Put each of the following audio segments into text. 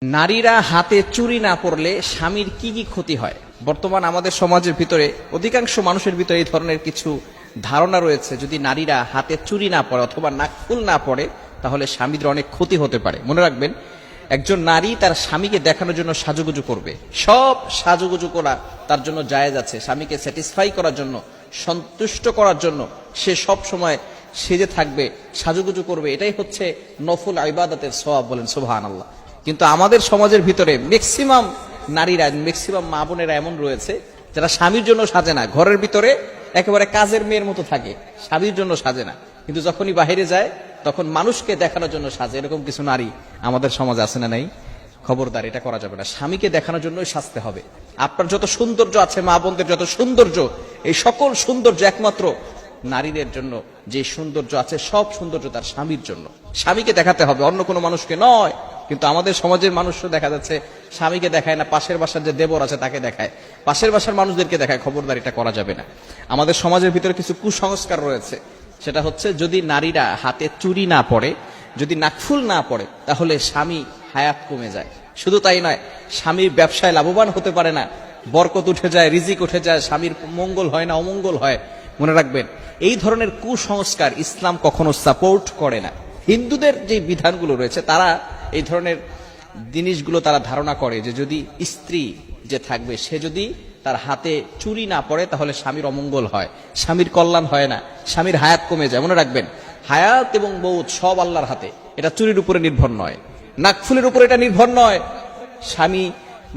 নারীরা হাতে চুড়ি না পরলে স্বামীর কি কি ক্ষতি হয়? বর্তমান আমাদের সমাজের ভিতরে অধিকাংশ মানুষের ভিতরে এই ধরনের কিছু ধারণা রয়েছে, যদি নারীরা হাতে চুড়ি না পরে অথবা নাকফুল না পরে তাহলে স্বামীদের অনেক ক্ষতি হতে পারে। মনে রাখবেন, একজন নারী তার স্বামীকে দেখানোর জন্য সাজুগুজু করবে, সব সাজুগুজু করা তার জন্য জায়েজ আছে। স্বামীকে স্যাটিসফাই করার জন্য, সন্তুষ্ট করার জন্য সে সব সময় সেজে থাকবে, সাজুগুজু করবে, এটাই হচ্ছে নফল ইবাদতের সওয়াব। বলেন সুবহানাল্লাহ। কিন্তু আমাদের সমাজের ভিতরে ম্যাক্সিমাম নারীরা, ম্যাক্সিমাম মা বোনেরা এমন রয়েছে যারা স্বামীর জন্য সাজে না, ঘরের ভিতরে একেবারে কাজের মেয়ের মতো থাকে, স্বামীর জন্য সাজে না, কিন্তু যখনই বাইরে যায় তখন মানুষকে দেখানোর জন্য সাজে। এরকম কিছু নারী আমাদের সমাজে আছে না নাই? খবরদার, এটা করা যাবে না। স্বামীকে দেখানোর জন্যই সাজতে হবে। আপনার যত সৌন্দর্য আছে, মা বোনদের যত সৌন্দর্য, এই সকল সৌন্দর্য একমাত্র নারীদের জন্য। যে সৌন্দর্য আছে সব সৌন্দর্য তার স্বামীর জন্য। স্বামীকে দেখাতে হবে, অন্য কোনো মানুষকে নয়। কিন্তু আমাদের সমাজের মানুষও দেখা যাচ্ছে স্বামীকে দেখায় না, পাশের বাসার যে দেবর আছে তাকে দেখায়, পাশের বাসার মানুষদেরকে দেখায়। খবরদার, এটা করা যাবে না। আমাদের সমাজের ভিতরে কিছু কুসংস্কার রয়েছে, সেটা হচ্ছে যদি নারীরা হাতে চুড়ি না পরে, যদি নাকফুল না পরে তাহলে স্বামী হায়াত কমে যায়। শুধু তাই নয়, স্বামী ব্যবসায় লাভবান হতে পারে না, বরকত উঠে যায়, রিজিক উঠে যায়, স্বামীর মঙ্গল হয় না, অমঙ্গল হয়। মনে রাখবেন, এই ধরনের কুসংস্কার ইসলাম কখনো সাপোর্ট করে না। হিন্দুদের যে বিধানগুলো রয়েছে, তারা এই ধরনের জিনিসগুলো তারা ধারণা করে যে যদি স্ত্রী যে থাকবে সে যদি তার হাতে চুড়ি না পড়ে তাহলে স্বামীর অমঙ্গল হয়, স্বামীর কল্যাণ হয় না, স্বামীর হায়াত কমে যায়। মনে রাখবেন, হায়াত এবং মৌত সব আল্লাহর হাতে, এটা চুরির উপরে নির্ভর নয়, নাকফুলের উপরে এটা নির্ভর নয়। স্বামী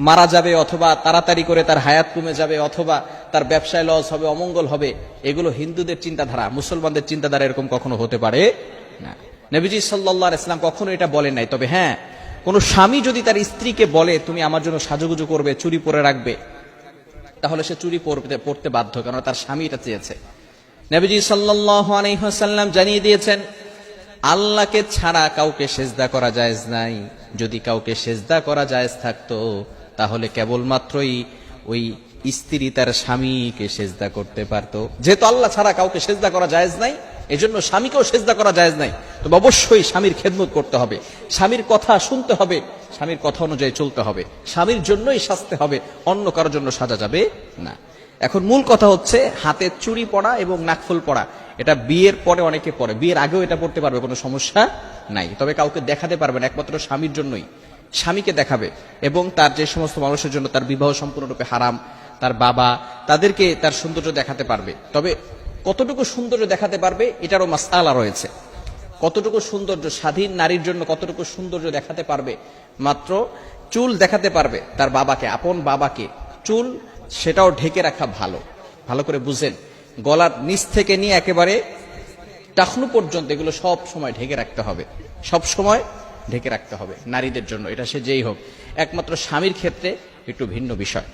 মারা যাবে অথবা তাড়াতাড়ি করে তার হায়াত কমে যাবে অথবা তার ব্যবসায় লস হবে, অমঙ্গল হবে, এগুলো হিন্দুদের চিন্তাধারা। মুসলমানদের চিন্তাধারা এরকম কখনো হতে পারে না। নবীজি সাল্লাল্লাহু আলাইহি ওয়াসাল্লাম কখনো এটা বলেন নাই। তবে হ্যাঁ, কোন স্বামী যদি তার স্ত্রীকে বলে তুমি আমার জন্য সাজুগুজু করবে, চুরি পরে রাখবে, তাহলে সে চুরি পরতে বাধ্য, কারণ তার স্বামী এটা চেয়েছে। নবীজি সাল্লাল্লাহু আলাইহি ওয়াসাল্লাম জানিয়ে দিয়েছেন, আল্লাহকে ছাড়া কাউকে সেজদা করা জায়েজ নাই। যদি কাউকে সেজদা করা জায়েজ থাকতো তাহলে কেবলমাত্রই ওই স্ত্রী তার স্বামীকে সেজদা করতে পারতো। যেহেতু আল্লাহ ছাড়া কাউকে সেজদা করা জায়েজ নাই, এজন্য স্বামীকেও সেজদা করা জায়েজ নাই। তবে অবশ্যই স্বামীর খেদমত করতে হবে, স্বামীর কথা শুনতে হবে, স্বামীর কথা অনুযায়ী চলতে হবে, স্বামীর জন্যই সাজতে হবে, অন্য কারোর জন্য সাজা যাবে না। এখন মূল কথা হচ্ছে হাতে চুড়ি পরা এবং নাকফুল পরা, এটা বিয়ের পরে অনেকে পরে, বিয়ের আগেও এটা পড়তে পারবে, কোনো সমস্যা নাই। তবে কাউকে দেখাতে পারবে না, একমাত্র স্বামীর জন্যই। স্বামীকে দেখাবে এবং তার যে সমস্ত মানুষের জন্য তার বিবাহ সম্পূর্ণরূপে হারাম, তার বাবা, তাদেরকে তার সৌন্দর্য দেখাতে পারবে। তবে কতটুকু সৌন্দর্য দেখাতে পারবে এটারও মাসআলা রয়েছে। কতটুকু সৌন্দর্য স্বাধীন নারীর জন্য, কতটুকু সৌন্দর্য দেখাতে পারবে? মাত্র চুল দেখাতে পারবে তার বাবাকে, আপন বাবাকে। চুল সেটাও ঢেকে রাখা ভালো, ভালো করে বুঝেন। গলার নিচ থেকে নিয়ে একেবারে টাকনু পর্যন্ত এগুলো সব সময় ঢেকে রাখতে হবে, সব সময় ঢেকে রাখতে হবে নারীদের জন্য, এটা সে যেই হোক। একমাত্র স্বামীর ক্ষেত্রে একটু ভিন্ন বিষয়।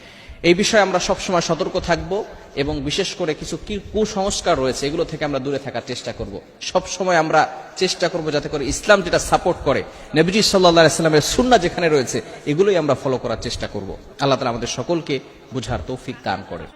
এই বিষয়ে আমরা সবসময় সতর্ক থাকব এবং বিশেষ করে কিছু কুসংস্কার রয়েছে এগুলো থেকে আমরা দূরে থাকার চেষ্টা করব। সব সময় আমরা চেষ্টা করব যাতে করে ইসলাম যেটা সাপোর্ট করে, নবীজি সাল্লাল্লাহু আলাইহি ওয়াসাল্লামের সুন্নাহ যেখানে রয়েছে, এগুলোই আমরা ফলো করার চেষ্টা করব। আল্লাহ তাআলা আমাদের সকলকে বুঝার তৌফিক দান করেন।